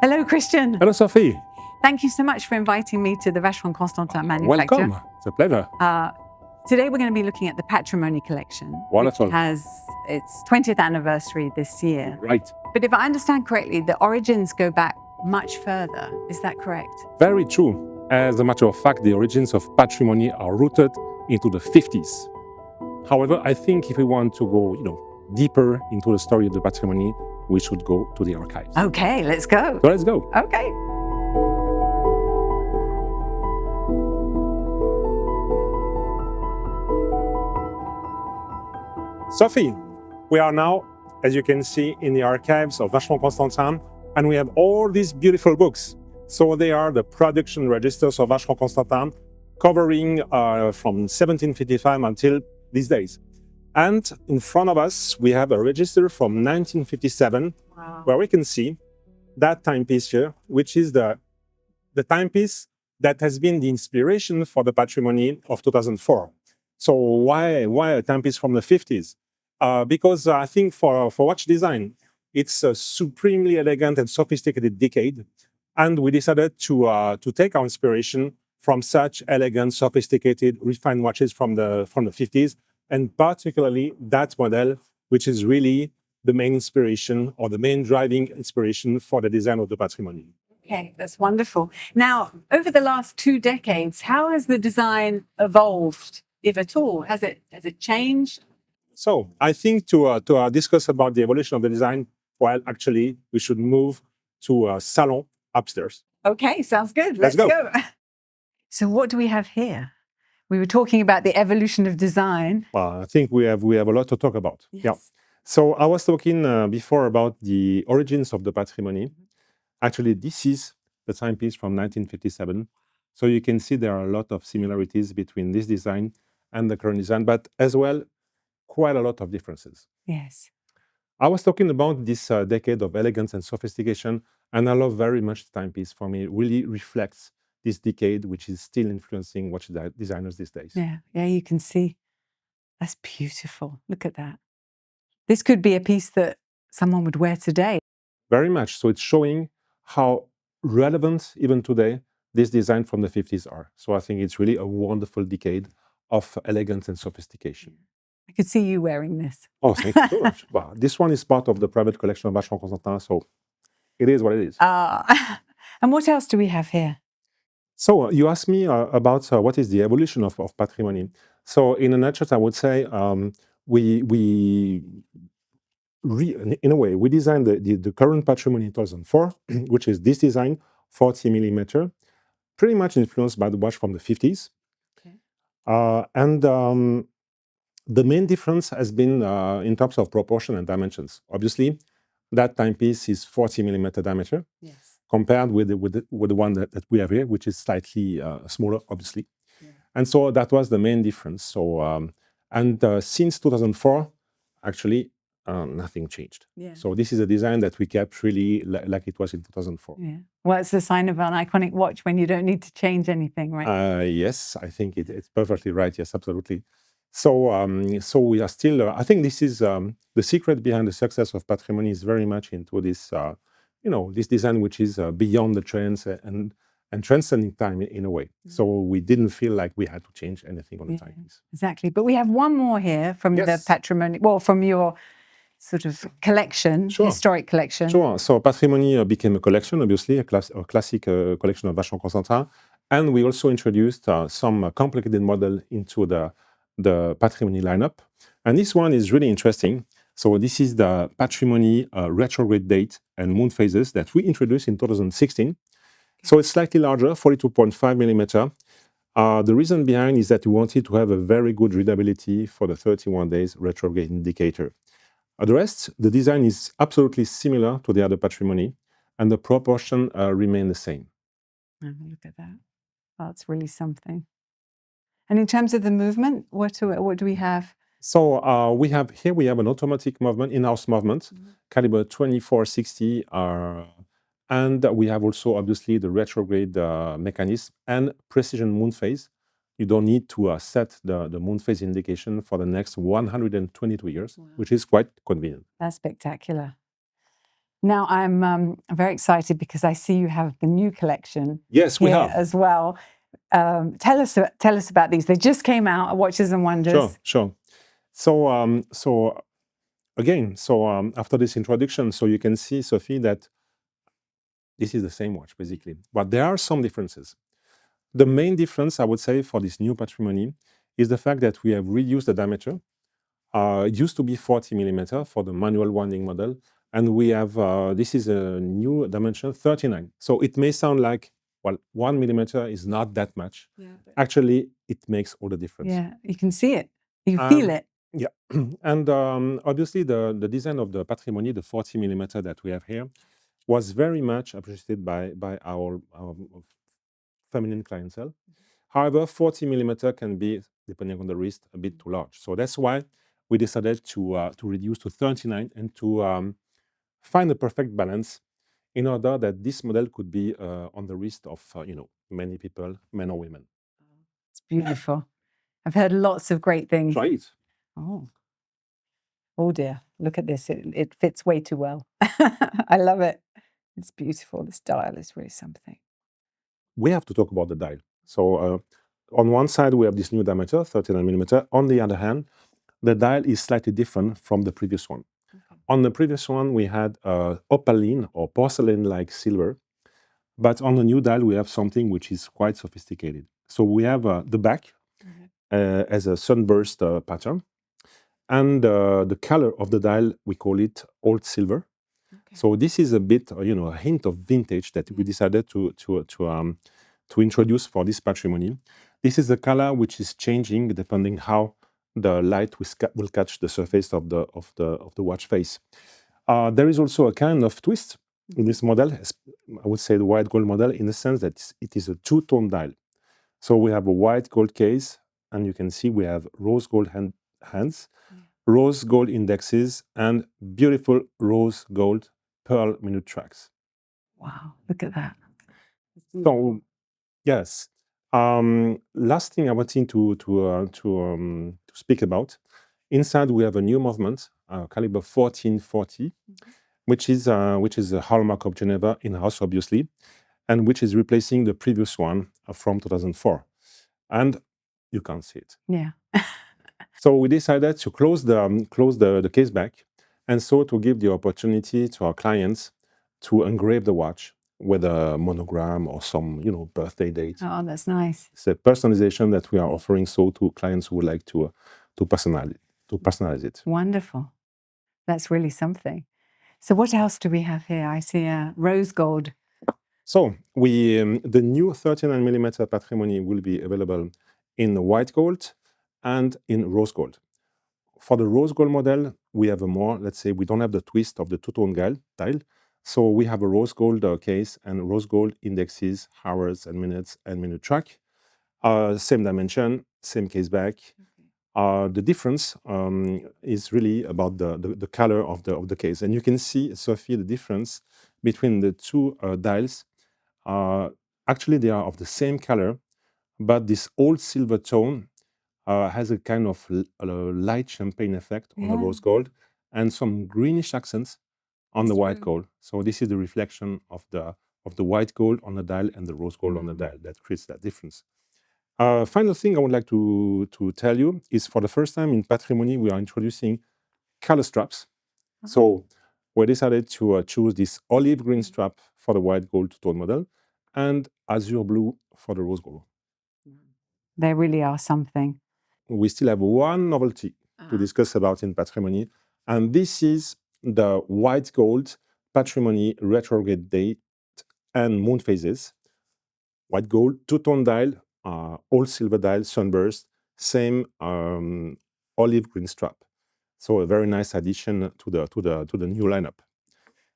Hello, Christian. Hello, Sophie. Thank you so much for inviting me to the Vacheron Constantin manufacture. Welcome. It's a pleasure. Today we're going to be looking at the Patrimony collection, Wonderful. which has its 20th anniversary this year. Right. But if I understand correctly, the origins go back much further. Is that correct? Very true. As a matter of fact, the origins of Patrimony are rooted into the 50s. However, I think if we want to go, deeper into the story of the Patrimony, we should go to the archives. Okay, let's go. So let's go. Okay. Sophie, we are now, as you can see, in the archives of Vacheron Constantin, and we have all these beautiful books. So they are the production registers of Vacheron Constantin, covering from 1755 until these days. And in front of us, we have a register from 1957, Wow. where we can see that timepiece here, which is the timepiece that has been the inspiration for the Patrimony of 2004. So why a timepiece from the 50s? Because I think for watch design, it's a supremely elegant and sophisticated decade. And we decided to take our inspiration from such elegant, sophisticated, refined watches from the 50s, and particularly that model, which is really the main inspiration or the main driving inspiration for the design of the Patrimony. Okay, that's wonderful. Now, over the last 2 decades, how has the design evolved, if at all? Has it changed? So I think to discuss about the evolution of the design, well, actually, we should move to a salon upstairs. Okay, sounds good. Let's go. So what do we have here? We were talking about the evolution of design. Well, I think we have a lot to talk about. Yes. Yeah. So I was talking before about the origins of the Patrimony. Actually, this is the timepiece from 1957. So you can see there are a lot of similarities between this design and the current design, but as well, quite a lot of differences. Yes. I was talking about this decade of elegance and sophistication, and I love very much the timepiece. For me, it really reflects this decade, which is still influencing watch designers these days. Yeah, you can see. That's beautiful. Look at that. This could be a piece that someone would wear today. Very much. So it's showing how relevant, even today, this design from the 50s are. So I think it's really a wonderful decade of elegance and sophistication. I could see you wearing this. Oh, thank you so much. Well, this one is part of the private collection of Vacheron Constantin, so it is what it is. And what else do we have here? So you asked me about what is the evolution of Patrimony. So in a nutshell, I would say in a way, we designed the current Patrimony in 2004, which is this design, 40 millimeter, pretty much influenced by the watch from the 50s. Okay. The main difference has been in terms of proportion and dimensions. Obviously, that timepiece is 40 millimeter diameter, Yes. compared with the one that we have here, which is slightly smaller, obviously. Yeah. And so that was the main difference. So since 2004, actually, nothing changed. Yeah. So this is a design that we kept really like it was in 2004. Yeah. Well, it's the sign of an iconic watch when you don't need to change anything, right? Yes, I think it's perfectly right. Yes, absolutely. So we are still. I think this is the secret behind the success of Patrimony is very much into this, this design which is beyond the trends and transcending time in a way. So we didn't feel like we had to change anything on the timepiece. Exactly. But we have one more here from the Patrimony. Well, from your sort of collection, historic collection. Sure. So Patrimony became a collection, obviously, a classic collection of Vacheron Constantin, and we also introduced some complicated model into the Patrimony lineup. And this one is really interesting. So this is the Patrimony retrograde date and moon phases that we introduced in 2016. So it's slightly larger, 42.5 millimeter. The reason behind is that we wanted to have a very good readability for the 31 days retrograde indicator. The rest, the design is absolutely similar to the other Patrimony, and the proportion remain the same. Look at that. Oh, it's really something. And in terms of the movement, what do we have? So we have an automatic movement, in-house movement, caliber 2460, and we have also obviously the retrograde mechanism and precision moon phase. You don't need to set the moon phase indication for the next 122 years, which is quite convenient. That's spectacular. Now I'm very excited because I see you have the new collection. Yes, we here have. as well. Tell us about these. They just came out at Watches and Wonders. Sure. So again, after this introduction, so you can see, Sophie, that this is the same watch basically, but there are some differences. The main difference, I would say, for this new Patrimony is the fact that we have reduced the diameter. It used to be 40 millimeter for the manual winding model, and we have this is a new dimension, 39. So it may sound like, well, 1 millimeter is not that much. Actually, it makes all the difference. Yeah, you can see it. You feel it. Yeah, and obviously the design of the Patrimony, the 40 millimeter that we have here, was very much appreciated by our feminine clientele. However, 40 millimeter can be, depending on the wrist, a bit too large. So that's why we decided to reduce to 39 and to find the perfect balance in order that this model could be on the wrist of many people, men or women. It's beautiful. I've heard lots of great things. Try it. Oh dear, look at this. It fits way too well. I love it. It's beautiful. This dial is really something. We have to talk about the dial. So on one side, we have this new diameter, 39 millimeter. On the other hand, the dial is slightly different from the previous one. Okay. On the previous one, we had opaline or porcelain-like silver. But on the new dial, we have something which is quite sophisticated. So we have the back as a sunburst pattern. And the color of the dial, we call it old silver. Okay. So this is a bit, a hint of vintage that we decided to introduce for this Patrimony. This is the color which is changing depending how the light will catch the surface of the watch face. There is also a kind of twist in this model. I would say the white gold model, in the sense that it is a two-tone dial. So we have a white gold case, and you can see we have rose gold hands, rose gold indexes, and beautiful rose gold pearl minute tracks. Wow, look at that. So, yes. Last thing I wanted to speak about. Inside, we have a new movement, caliber 1440, which is a hallmark of Geneva in-house, obviously, and which is replacing the previous one from 2004. And you can't see it. Yeah. So we decided to close the case back, and so to give the opportunity to our clients to engrave the watch with a monogram or some birthday date. Oh, that's nice. It's a personalization that we are offering so to clients who would like to personalize it. Wonderful. That's really something. So what else do we have here? I see a rose gold. So the new 39 millimeter Patrimony will be available in white gold and in rose gold. For the rose gold model, we have a more, let's say, we don't have the twist of the two-tone dial. So we have a rose gold case and rose gold indexes, hours and minute track. Same dimension, same case back. The difference is really about the color of the case. And you can see, Sophie, the difference between the two dials. Actually, they are of the same color, but this old silver tone has a kind of light champagne effect on the rose gold and some greenish accents on the white gold. So this is the reflection of the white gold on the dial and the rose gold on the dial that creates that difference. Final thing I would like to tell you is, for the first time in Patrimony, we are introducing color straps. So we decided to choose this olive green strap for the white gold tone model and azure blue for the rose gold. They really are something. We still have one novelty to discuss about in Patrimony, and this is the white gold Patrimony retrograde date and moon phases. White gold, two-tone dial, all silver dial, sunburst, same olive green strap. So a very nice addition to the new lineup.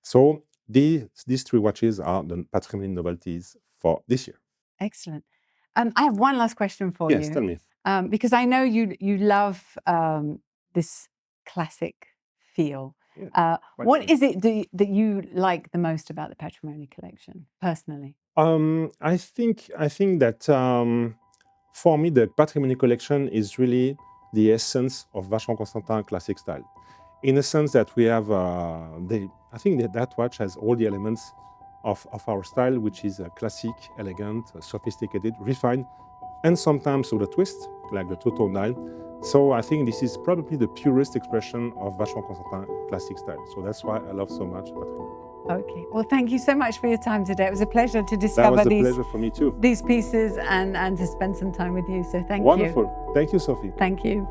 So these three watches are the Patrimony novelties for this year. Excellent. I have one last question for you. Yes, tell me. Because I know you love this classic feel. What is it that you like the most about the Patrimony collection, personally? I think that for me, the Patrimony collection is really the essence of Vacheron Constantin classic style. in a sense that we have, I think that watch has all the elements of our style, which is classic, elegant, sophisticated, refined, and sometimes with a twist, like the two-tone dial. So I think this is probably the purest expression of Vacheron Constantin classic style. So that's why I love so much Patrimony. Okay. Well, thank you so much for your time today. It was a pleasure to That discover was a pleasure for me too. these pieces and to spend some time with you. So thank you. Wonderful. Thank you, Sophie. Thank you.